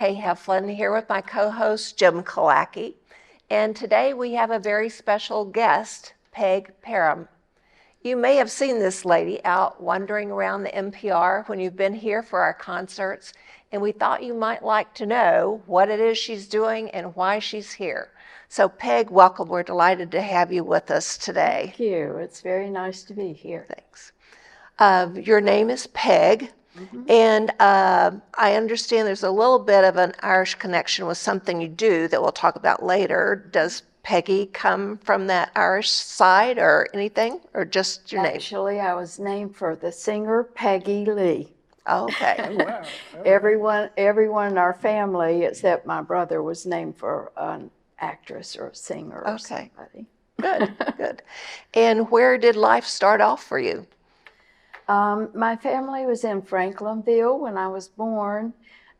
Hey, have fun here with my co-host, Jim Kalaki. And today we have a very special guest, Peg Parham. You may have seen this lady out wandering around the NPR when you've been here for our concerts, and we thought you might like to know what it is she's doing and why she's here. So Peg, welcome. We're delighted to have you with us today. Thank you. It's very nice to be here. Thanks. Your name is Peg. And I understand there's a little bit of an Irish connection with something you do that we'll talk about later. Does Peggy come from that Irish side or anything, or just your name? Actually, I was named for the singer Peggy Lee. Oh, okay. Wow. Everyone in our family, except my brother, was named for an actress or a singer or Okay. somebody. Good, good. And where did life start off for you? My family was in Franklinville when I was born,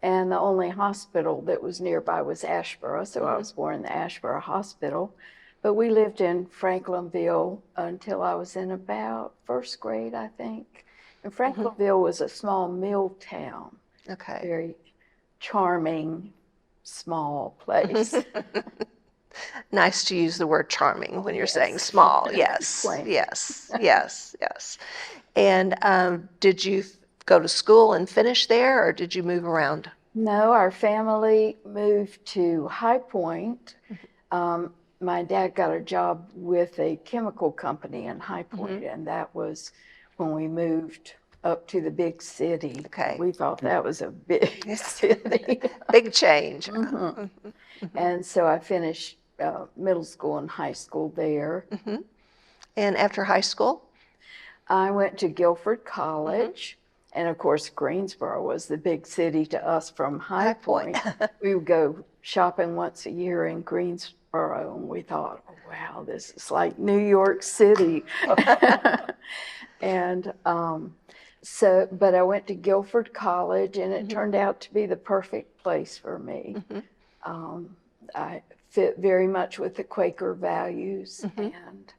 and the only hospital that was nearby was Ashboro, so I was born in the Ashboro Hospital. But we lived in Franklinville until I was in about first grade, I think. And Franklinville was a small mill town, Okay. very charming, small place. Nice to use the word charming when you're Yes. saying small. Yes, Plain. yes, yes, yes. And did you go to school and finish there, or did you move around? No, our family moved to High Point. My dad got a job with a chemical company in High Point, and that was when we moved up to the big city. Okay. We thought that was a big city. Big change. And so I finished middle school and high school there. And after high school? I went to Guilford College. And of course, Greensboro was the big city to us from High Point. We would go shopping once a year in Greensboro, and we thought, oh, wow, this is like New York City. And but I went to Guilford College, and it turned out to be the perfect place for me. I fit very much with the Quaker values, and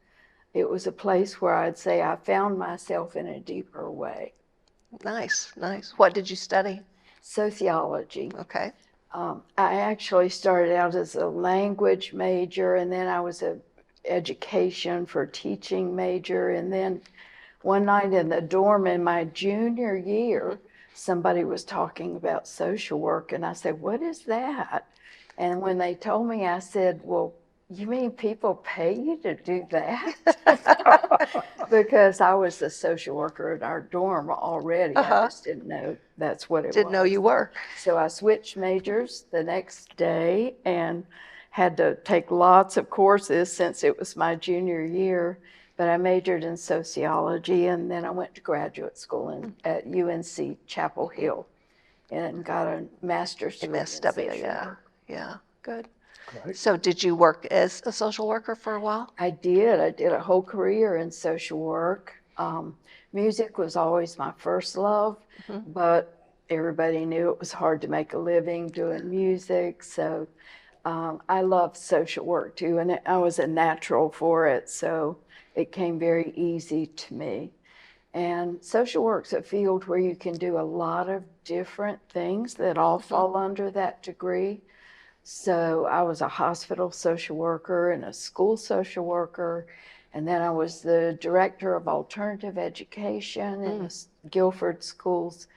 it was a place where I'd say I found myself in a deeper way. Nice, nice. What did you study? Sociology. Okay. I actually started out as a language major, and then I was an education for teaching major. And then one night in the dorm in my junior year, somebody was talking about social work, and I said, "What is that?" And when they told me, I said, "Well, you mean people pay you to do that?" Because I was a social worker in our dorm already. I just didn't know that's what it was. Didn't know you were. So I switched majors the next day and had to take lots of courses since it was my junior year. But I majored in sociology, and then I went to graduate school at UNC Chapel Hill and got a master's degree in MSW, social yeah. work. Yeah, good. Great. So did you work as a social worker for a while? I did. I did a whole career in social work. Music was always my first love, but everybody knew it was hard to make a living doing music. So I love social work too, and I was a natural for it. So it came very easy to me. And social work's a field where you can do a lot of different things that all fall under that degree. So I was a hospital social worker and a school social worker, and then I was the director of alternative education in the Guilford schools,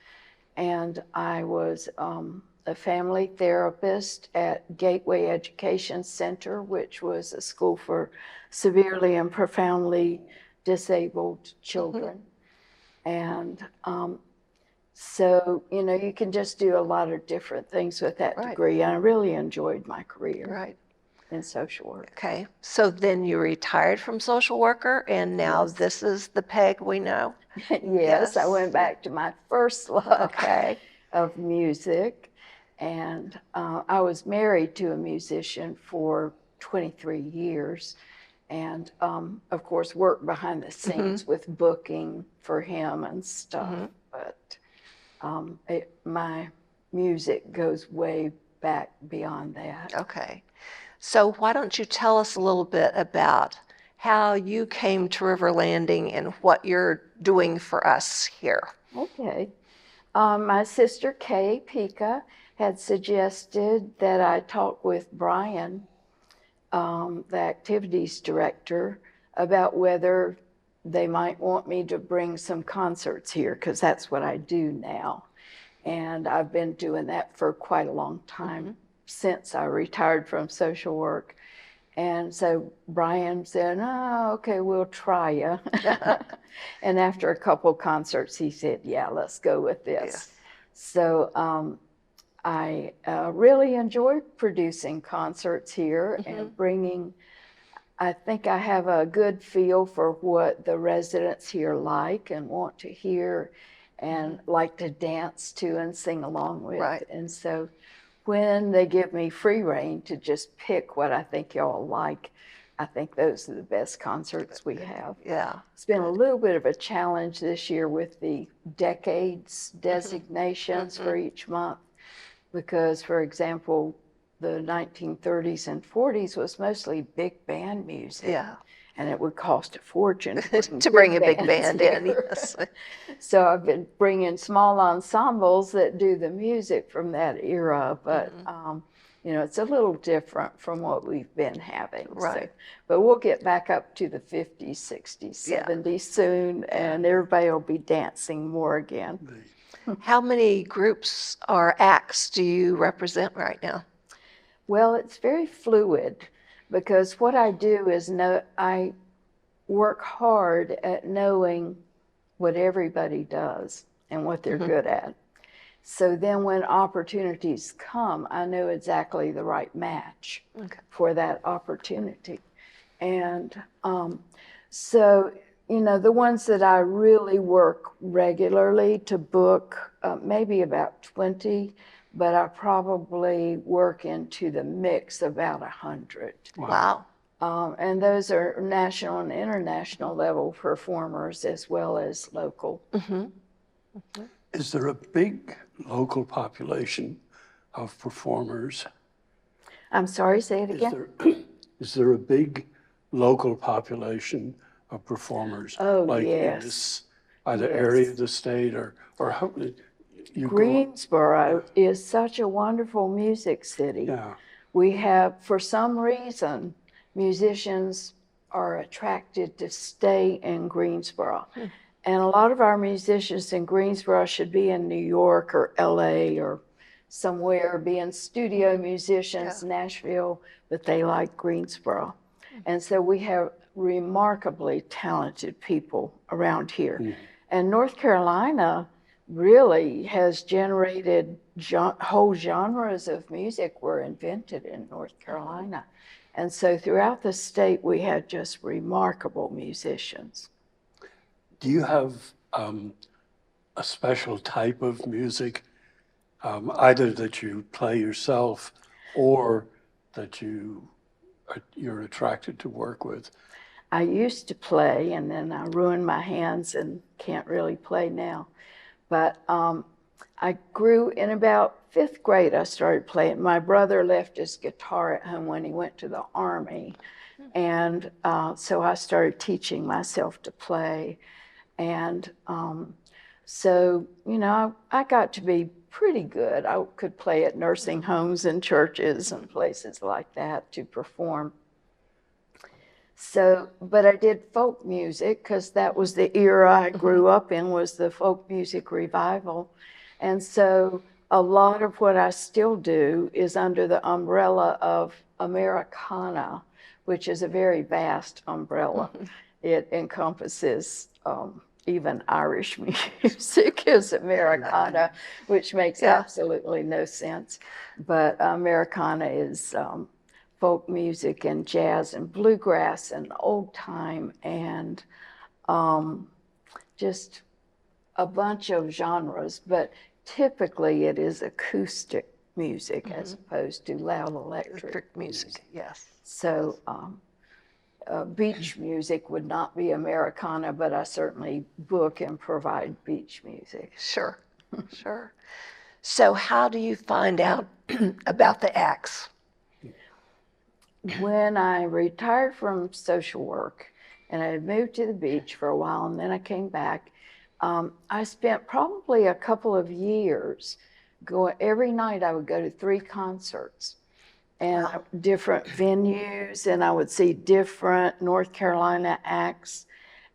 and I was a family therapist at Gateway Education Center, which was a school for severely and profoundly disabled children. And so, you can just do a lot of different things with that degree. And I really enjoyed my career in social work. Okay. So then you retired from social worker, and now this is the Peg we know? Yes, I went back to my first love of music. And I was married to a musician for 23 years. And of course, worked behind the scenes with booking for him and stuff. But my music goes way back beyond that. Okay. So why don't you tell us a little bit about how you came to River Landing and what you're doing for us here? Okay. My sister Kay Pika had suggested that I talk with Brian, the activities director, about whether they might want me to bring some concerts here, because that's what I do now. And I've been doing that for quite a long time, since I retired from social work. And so Brian said, "Oh, okay, we'll try you." And after a couple concerts, he said, "Yeah, let's go with this." Yes. So I really enjoy producing concerts here and bringing. I think I have a good feel for what the residents here like and want to hear and like to dance to and sing along with. Right. And so when they give me free rein to just pick what I think y'all like, I think those are the best concerts we have. Yeah. It's been a little bit of a challenge this year with the decades designations for each month, because, for example, the 1930s and 40s was mostly big band music. Yeah. And it would cost a fortune To bring a big bands band in, here. yes. So I've been bringing small ensembles that do the music from that era, but you know, it's a little different from what we've been having. Right. So, but we'll get back up to the 50s, 60s, Yeah. 70s soon, and everybody will be dancing more again. How many groups or acts do you represent right now? Well, it's very fluid, because what I do is I work hard at knowing what everybody does and what they're good at. So then when opportunities come, I know exactly the right match for that opportunity. And so, you know, the ones that I really work regularly to book, maybe about 20, but I probably work into the mix about 100. Wow. And those are national and international level performers as well as local. Is there a big local population of performers? I'm sorry, say it again. Is there a big local population of performers? Oh, like in yes. this either Yes. area of the state or how you Greensboro is such a wonderful music city. Yeah. We have, for some reason, musicians are attracted to stay in Greensboro. And a lot of our musicians in Greensboro should be in New York or LA or somewhere, being studio musicians, Nashville, but they like Greensboro. And so we have remarkably talented people around here. And North Carolina really has generated whole genres of music were invented in North Carolina. And so throughout the state, we had just remarkable musicians. Do you have a special type of music, either that you play yourself or that you're attracted to work with? I used to play, and then I ruined my hands and can't really play now. But I grew in about 5th grade, I started playing. My brother left his guitar at home when he went to the Army. And so I started teaching myself to play. And so, you know, I got to be pretty good. I could play at nursing homes and churches and places like that to perform. So, but I did folk music because that was the era I grew up in, was the folk music revival. And so a lot of what I still do is under the umbrella of Americana, which is a very vast umbrella. It encompasses even Irish music is Americana, which makes absolutely no sense. But Americana is folk music and jazz and bluegrass and old time and just a bunch of genres, but typically it is acoustic music as opposed to loud electric music, yes. So beach music would not be Americana, but I certainly book and provide beach music. Sure, sure. So how do you find out about the acts? When I retired from social work and I had moved to the beach for a while and then I came back, I spent probably a couple of years every night I would go to 3 concerts and different venues, and I would see different North Carolina acts.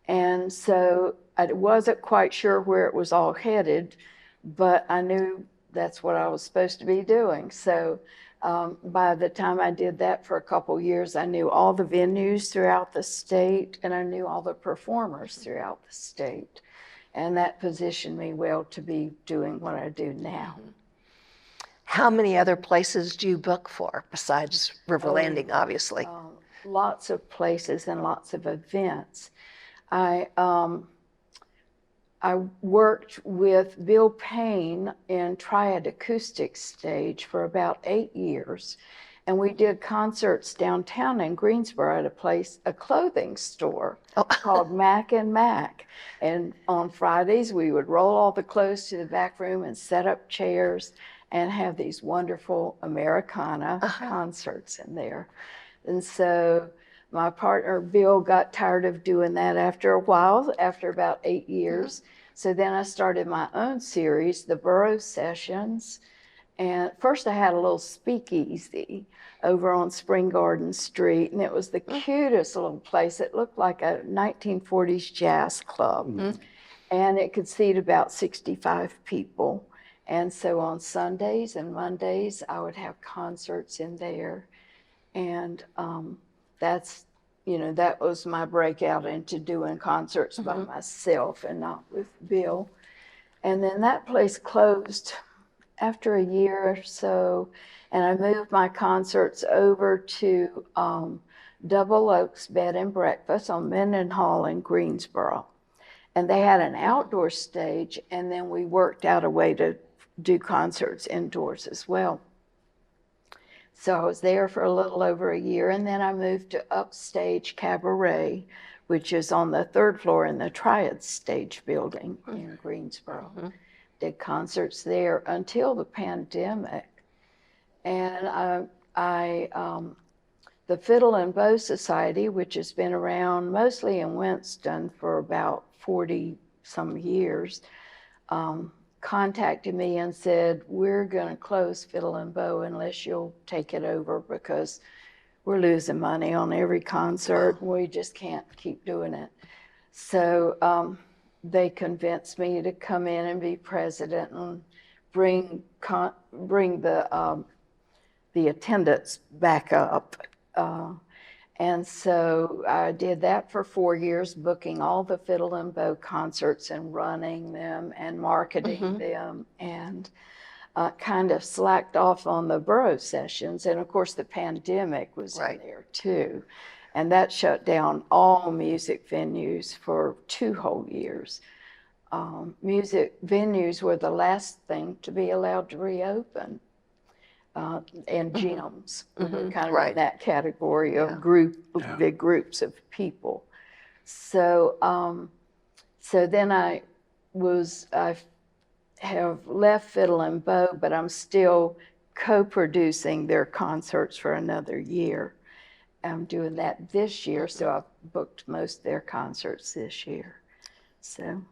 And so I wasn't quite sure where it was all headed, but I knew that's what I was supposed to be doing. So by the time I did that for a couple years, I knew all the venues throughout the state, and I knew all the performers throughout the state. And that positioned me well to be doing what I do now. How many other places do you book for besides River Landing, obviously? Lots of places and lots of events. I worked with Bill Payne in Triad Acoustic Stage for about 8 years. And we did concerts downtown in Greensboro at a clothing store called Mac and Mac. And on Fridays, we would roll all the clothes to the back room and set up chairs and have these wonderful Americana concerts in there. And so my partner, Bill, got tired of doing that after a while, after about 8 years. So then I started my own series, the Borough Sessions. And first I had a little speakeasy over on Spring Garden Street, and it was the cutest little place. It looked like a 1940s jazz club, and it could seat about 65 people. And so on Sundays and Mondays, I would have concerts in there. And that was my breakout into doing concerts by myself and not with Bill. And then that place closed after a year or so, and I moved my concerts over to Double Oaks Bed and Breakfast on Mendenhall in Greensboro. And they had an outdoor stage, and then we worked out a way to do concerts indoors as well. So I was there for a little over a year, and then I moved to Upstage Cabaret, which is on the 3rd floor in the Triad Stage building in Greensboro. Did concerts there until the pandemic. And the Fiddle and Bow Society, which has been around mostly in Winston for about 40 some years, contacted me and said, we're going to close Fiddle and Bow unless you'll take it over, because we're losing money on every concert. We just can't keep doing it. So they convinced me to come in and be president and bring the attendance back up. And so I did that for 4 years, booking all the Fiddle and Bow concerts and running them and marketing them, and kind of slacked off on the Borough Sessions. And of course, the pandemic was in there too. And that shut down all music venues for 2 whole years. Music venues were the last thing to be allowed to reopen. And gyms, kind of in that category of big groups of people. So, so then I have left Fiddle and Bow, but I'm still co-producing their concerts for another year. I'm doing that this year, so I've booked most of their concerts this year. So,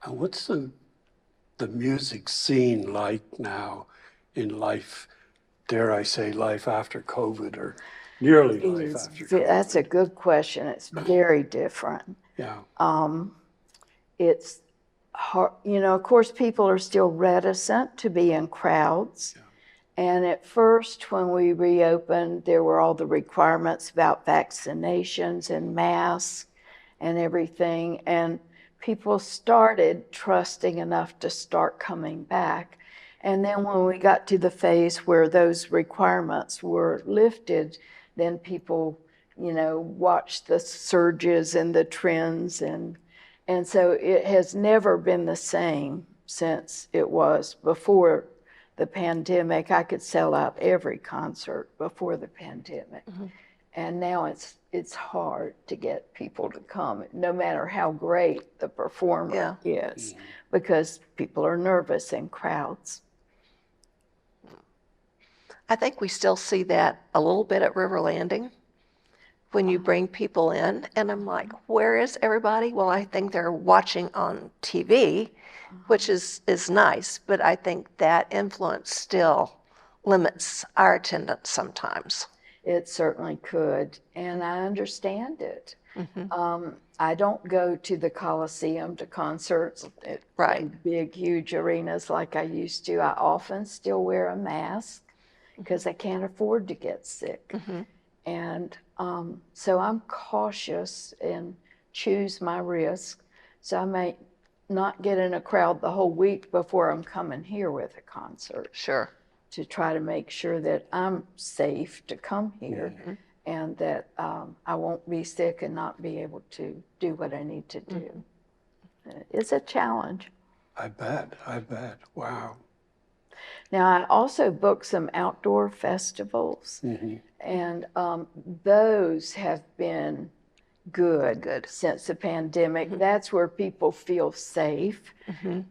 and what's the music scene like now in life? Dare I say life after COVID, or nearly life after COVID? That's a good question. It's very different. Yeah. It's hard, of course, people are still reticent to be in crowds. Yeah. And at first, when we reopened, there were all the requirements about vaccinations and masks and everything. And people started trusting enough to start coming back. And then when we got to the phase where those requirements were lifted, then people, watched the surges and the trends. And so it has never been the same since it was before the pandemic. I could sell out every concert before the pandemic. And now it's hard to get people to come, no matter how great the performer is, because people are nervous in crowds. I think we still see that a little bit at River Landing. when you bring people in, and I'm like, where is everybody? Well, I think they're watching on TV, which is nice, but I think that influence still limits our attendance sometimes. It certainly could, and I understand it. I don't go to the Coliseum to concerts Right. in big, huge arenas like I used to. I often still wear a mask because I can't afford to get sick. And so I'm cautious and choose my risk. So I may not get in a crowd the whole week before I'm coming here with a concert, Sure. to try to make sure that I'm safe to come here and that I won't be sick and not be able to do what I need to do. It's a challenge. I bet. Wow. Now, I also booked some outdoor festivals, and those have been good since the pandemic. That's where people feel safe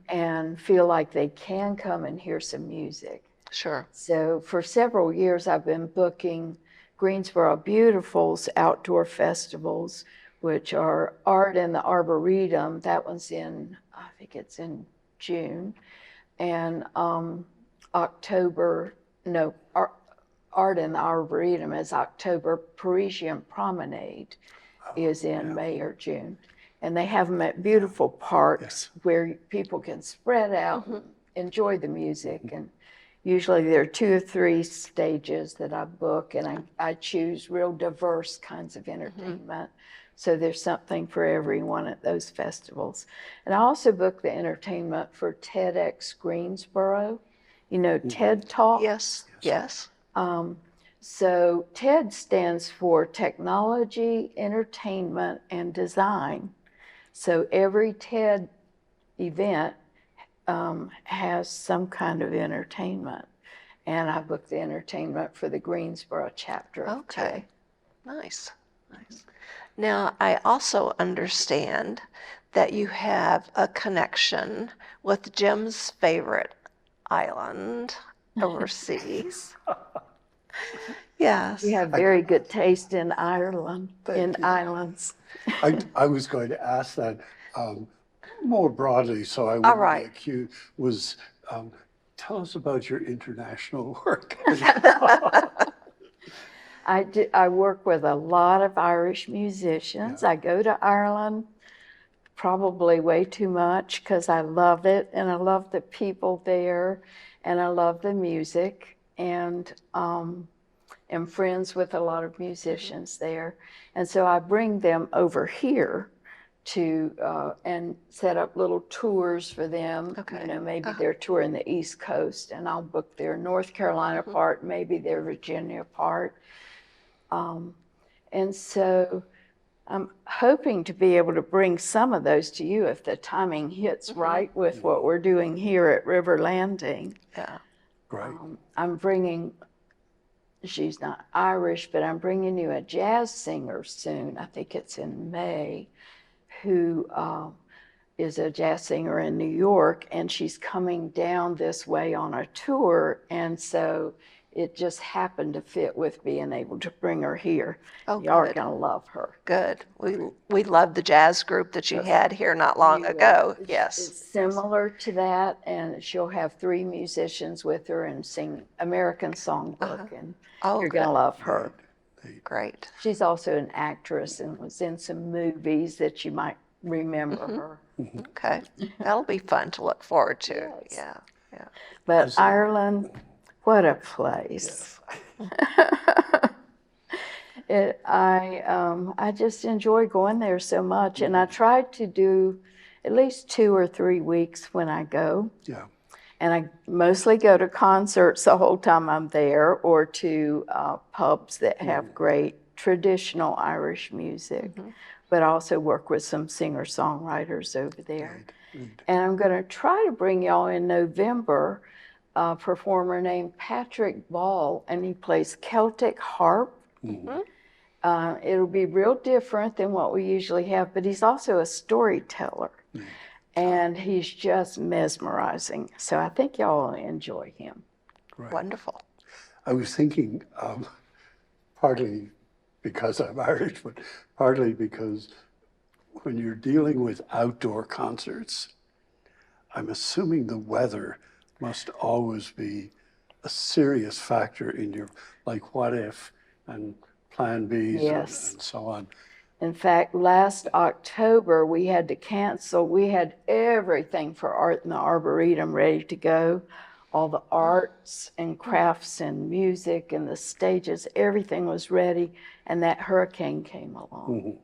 and feel like they can come and hear some music. Sure. So for several years, I've been booking Greensboro Beautiful's outdoor festivals, which are Art in the Arboretum. That one's in, I think it's in June. And Art in the Arboretum is October. Parisian Promenade is in May or June. And they have them at beautiful parks where people can spread out and enjoy the music. And usually there are 2 or 3 stages that I book, and I choose real diverse kinds of entertainment. So there's something for everyone at those festivals. And I also book the entertainment for TEDx Greensboro, TED Talks. Yes. So TED stands for Technology, Entertainment, and Design. So every TED event has some kind of entertainment. And I booked the entertainment for the Greensboro chapter of TED. Okay. Nice. Now, I also understand that you have a connection with Jim's favorite island overseas. Yes. We have very good taste in Ireland, in you. islands. I was going to ask that more broadly, so I wouldn't right. be accused, tell us about your international work. I work with a lot of Irish musicians. I go to Ireland probably way too much because I love it, and I love the people there, and I love the music, and am friends with a lot of musicians there. And so I bring them over here to and set up little tours for them. Okay. Maybe they're touring the East Coast, and I'll book their North Carolina part, maybe their Virginia part. And so I'm hoping to be able to bring some of those to you if the timing hits right with what we're doing here at River Landing. Yeah. Right. I'm bringing, she's not Irish, but I'm bringing you a jazz singer soon. I think it's in May, who is a jazz singer in New York, and she's coming down this way on a tour. And so it just happened to fit with being able to bring her here. Oh, Y'all are good. gonna love her. Good. We love the jazz group that you had here not long ago. Yes. It's similar to that, and she'll have 3 musicians with her and sing American Songbook, and Oh, you're good. gonna love her. Great. She's also an actress and was in some movies that you might remember her. Okay. That'll be fun to look forward to. Yes. Yeah. But Ireland, what a place. I just enjoy going there so much, and I try to do at least 2 or 3 weeks when I go. Yeah. And I mostly go to concerts the whole time I'm there, or to pubs that have great traditional Irish music, but I also work with some singer-songwriters over there. Right. And I'm going to try to bring y'all in November a performer named Patrick Ball, and he plays Celtic harp. It'll be real different than what we usually have, but he's also a storyteller. And he's just mesmerizing. So I think y'all will enjoy him. Right. Wonderful. I was thinking, partly because I'm Irish, but partly because when you're dealing with outdoor concerts, I'm assuming the weather must always be a serious factor in your, like, what if and plan Bs Yes. and so on. In fact, last October, we had to cancel. We had everything for Art in the Arboretum ready to go. All the arts and crafts and music and the stages, everything was ready. And that hurricane came along.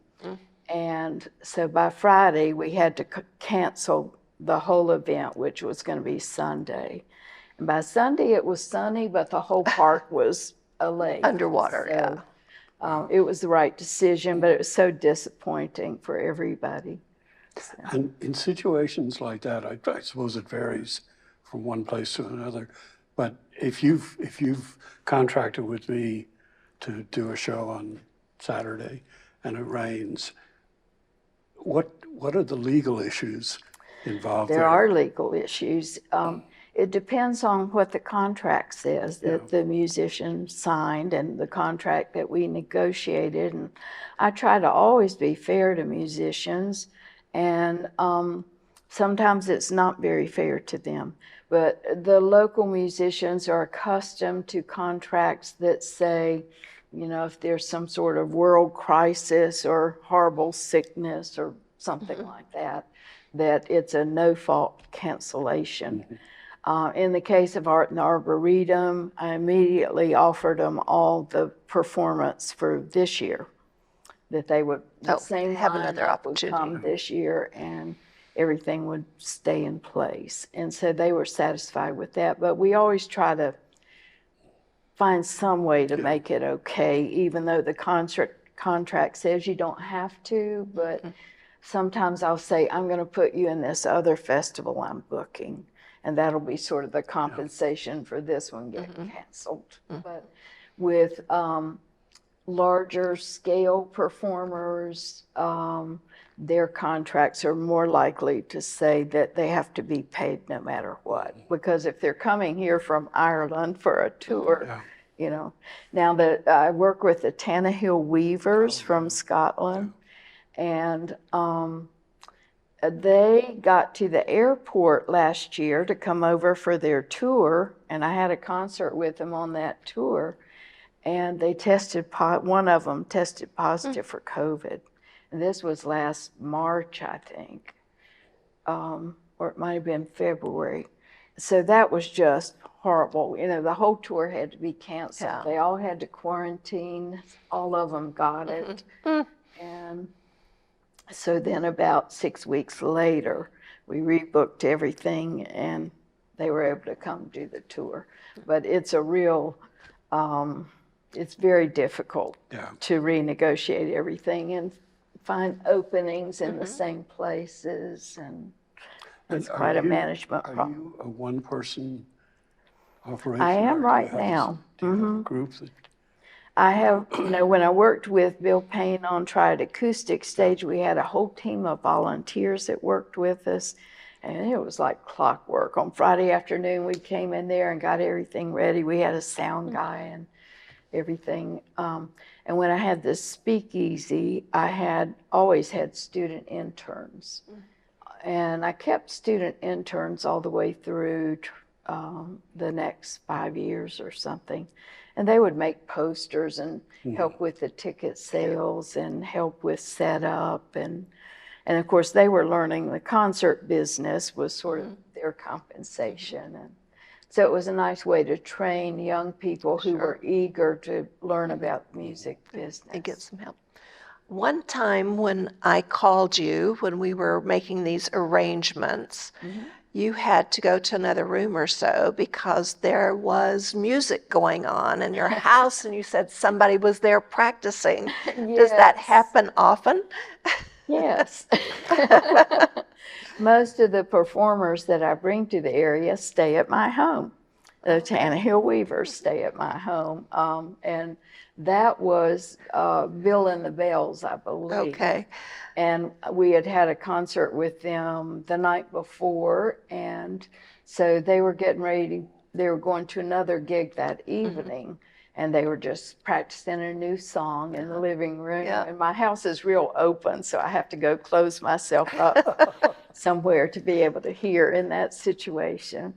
And so by Friday, we had to cancel the whole event, which was going to be Sunday. And by Sunday, it was sunny, but the whole park was a lake. Underwater, yeah. It was the right decision, but it was so disappointing for everybody. And in situations like that, I suppose it varies from one place to another. But if you've contracted with me to do a show on Saturday and it rains, what are the legal issues involved there? There are legal issues. It depends on what the contract says that the musician signed and the contract that we negotiated. And I try to always be fair to musicians, and sometimes it's not very fair to them. But the local musicians are accustomed to contracts that say, you know, if there's some sort of world crisis or horrible sickness or something like that, that it's a no-fault cancellation. In the case of Art in the Arboretum, I immediately offered them all the performance for this year, that they would, the same have another lineup would opportunity. come this year and everything would stay in place. And so they were satisfied with that. But we always try to find some way to make it okay, even though the contract says you don't have to. But sometimes I'll say, I'm going to put you in this other festival I'm booking, and that'll be sort of the compensation for this one getting canceled. But with larger scale performers, their contracts are more likely to say that they have to be paid no matter what. Because if they're coming here from Ireland for a tour, you know. Now that I work with the Tannehill Weavers from Scotland, and they got to the airport last year to come over for their tour, and I had a concert with them on that tour, and they tested, one of them tested positive for COVID. And this was last March, I think, or it might have been February. So that was just horrible. You know, the whole tour had to be canceled. Yeah. They all had to quarantine. All of them got it. And so then about 6 weeks later, we rebooked everything and they were able to come do the tour. But it's a real, it's very difficult to renegotiate everything and find openings in the same places, and it's quite a management problem. Are you a one-person operation? I am right Do you now. have a group that? I have, you know, when I worked with Bill Payne on Triad Acoustic Stage, we had a whole team of volunteers that worked with us, and it was like clockwork. On Friday afternoon, we came in there and got everything ready. We had a sound guy and everything. And when I had this speakeasy, I had always had student interns. And I kept student interns all the way through the next 5 years or something. And they would make posters and help with the ticket sales and help with setup. And of course, they were learning the concert business was sort of their compensation. And so it was a nice way to train young people who were eager to learn about the music business. And get some help. One time when I called you, when we were making these arrangements, you had to go to another room or so because there was music going on in your house, and you said somebody was there practicing. Does that happen often? Yes. Most of the performers that I bring to the area stay at my home. The Tannehill Weavers stay at my home. And that was Bill and the Bells, I believe. Okay. And we had had a concert with them the night before. And so they were getting ready, they were going to another gig that evening. and they were just practicing a new song in the living room. Yeah. And my house is real open, so I have to go close myself up somewhere to be able to hear in that situation.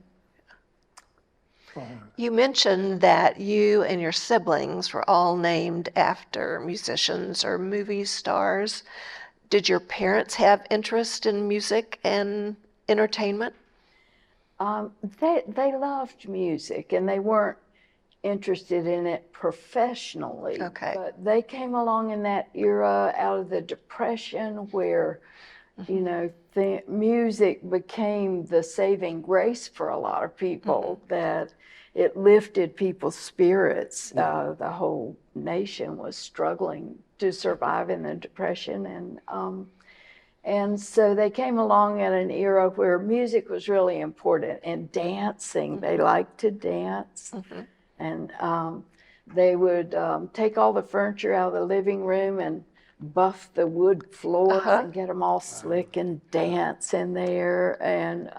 You mentioned that you and your siblings were all named after musicians or movie stars. Did your parents have interest in music and entertainment? They loved music, and they weren't interested in it professionally. Okay. But they came along in that era out of the Depression where, you know, the music became the saving grace for a lot of people, that it lifted people's spirits. The whole nation was struggling to survive in the Depression, and so they came along at an era where music was really important, and dancing. They liked to dance. And they would take all the furniture out of the living room and buff the wood floors and get them all slick and dance in there. And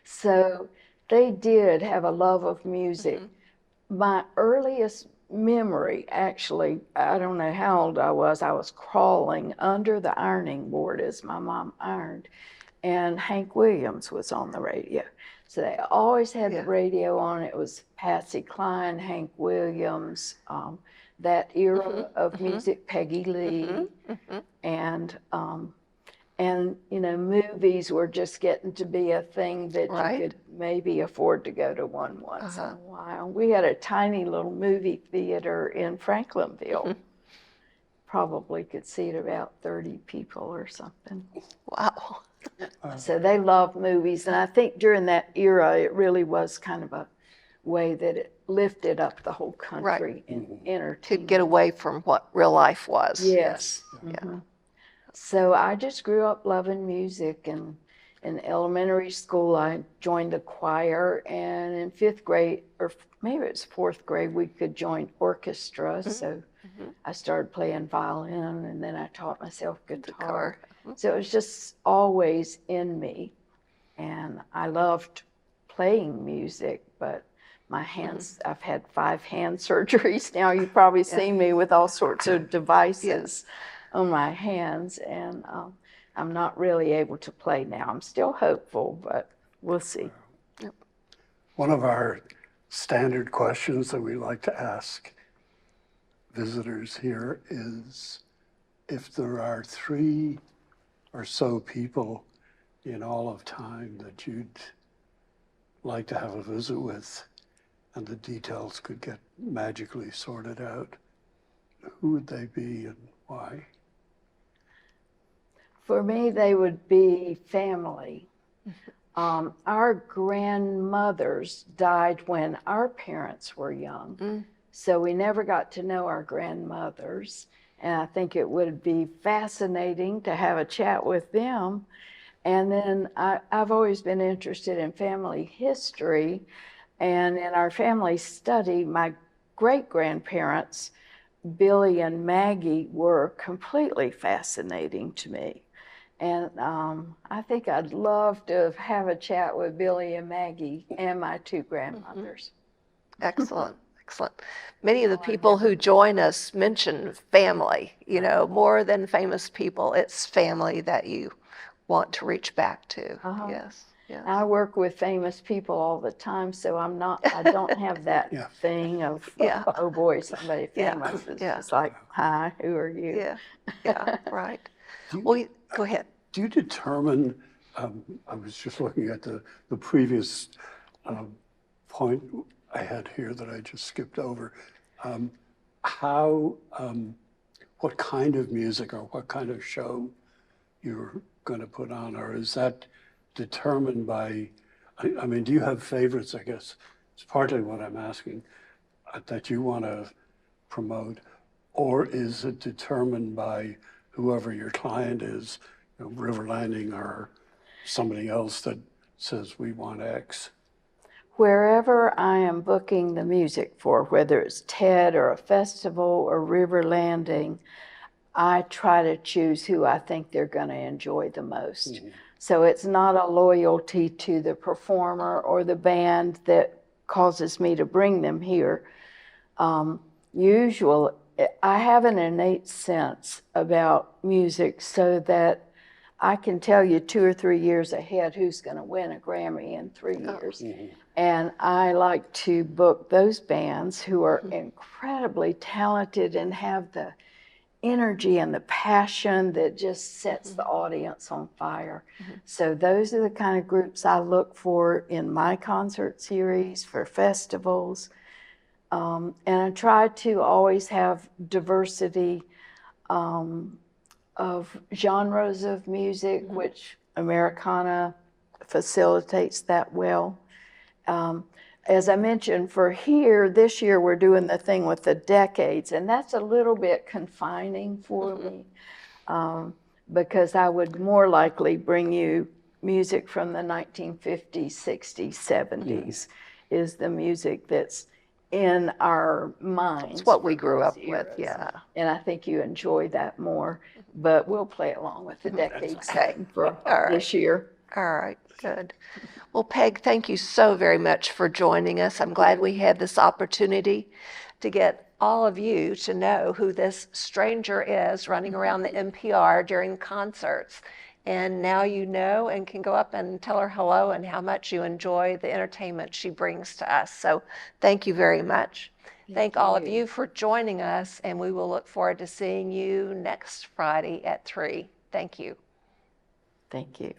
so they did have a love of music. My earliest memory, actually, I don't know how old I was crawling under the ironing board as my mom ironed, and Hank Williams was on the radio. So they always had the radio on. It was Patsy Cline, Hank Williams, that era of music, Peggy Lee, and you know, movies were just getting to be a thing that you could maybe afford to go to one once in a while. We had a tiny little movie theater in Franklinville. Probably could seat about 30 people or something. Wow. So they loved movies, and I think during that era, it really was kind of a way that it lifted up the whole country in To entertainment. get away from what real life was. Yes. Yeah. So I just grew up loving music, and in elementary school, I joined the choir, and in fifth grade, or maybe it was fourth grade, we could join orchestra. So I started playing violin, and then I taught myself guitar. So it was just always in me, and I loved playing music, but my hands, I've had 5 hand surgeries now. You've probably seen me with all sorts of devices on my hands, and I'm not really able to play now. I'm still hopeful, but we'll see. One of our standard questions that we like to ask visitors here is if there are 3 or so people in all of time that you'd like to have a visit with, and the details could get magically sorted out, who would they be and why? For me, they would be family. Our grandmothers died when our parents were young, so we never got to know our grandmothers. And I think it would be fascinating to have a chat with them. And then I've always been interested in family history. And in our family study, my great-grandparents, Billy and Maggie, were completely fascinating to me. And I think I'd love to have a chat with Billy and Maggie and my 2 grandmothers. Excellent. Excellent. Many of the people who join us mention family, you know, more than famous people. It's family that you want to reach back to. Yes. Yes. I work with famous people all the time, so I don't have that thing of, oh boy, somebody famous. It's just like, hi, who are you? Yeah. Yeah. Right. Well, go ahead. Do you determine, I was just looking at the previous point I had here that I just skipped over, what kind of music or what kind of show you're going to put on, or is that determined by, I mean, do you have favorites, I guess? It's partly what I'm asking, that you want to promote, or is it determined by whoever your client is, you know, River Landing or somebody else that says we want X? Wherever I am booking the music for, whether it's TED or a festival or River Landing, I try to choose who I think they're going to enjoy the most. So it's not a loyalty to the performer or the band that causes me to bring them here. Usual, I have an innate sense about music so that I can tell you 2 or 3 years ahead who's going to win a Grammy in 3 years. And I like to book those bands who are incredibly talented and have the energy and the passion that just sets the audience on fire. So those are the kind of groups I look for in my concert series for festivals. And I try to always have diversity of genres of music, which Americana facilitates that well. As I mentioned, for here, this year we're doing the thing with the decades, and that's a little bit confining for me because I would more likely bring you music from the 1950s, 60s, 70s is the music that's in our minds. It's what we grew for up those with, eras. yeah. And I think you enjoy that more, but we'll play along with the decades thing for right. this year. All right, good. Well, Peg, thank you so very much for joining us. I'm glad we had this opportunity to get all of you to know who this stranger is running around the NPR during concerts. And now you know and can go up and tell her hello and how much you enjoy the entertainment she brings to us. So thank you very much. Thank all of you for joining us, and we will look forward to seeing you next Friday at 3. Thank you. Thank you.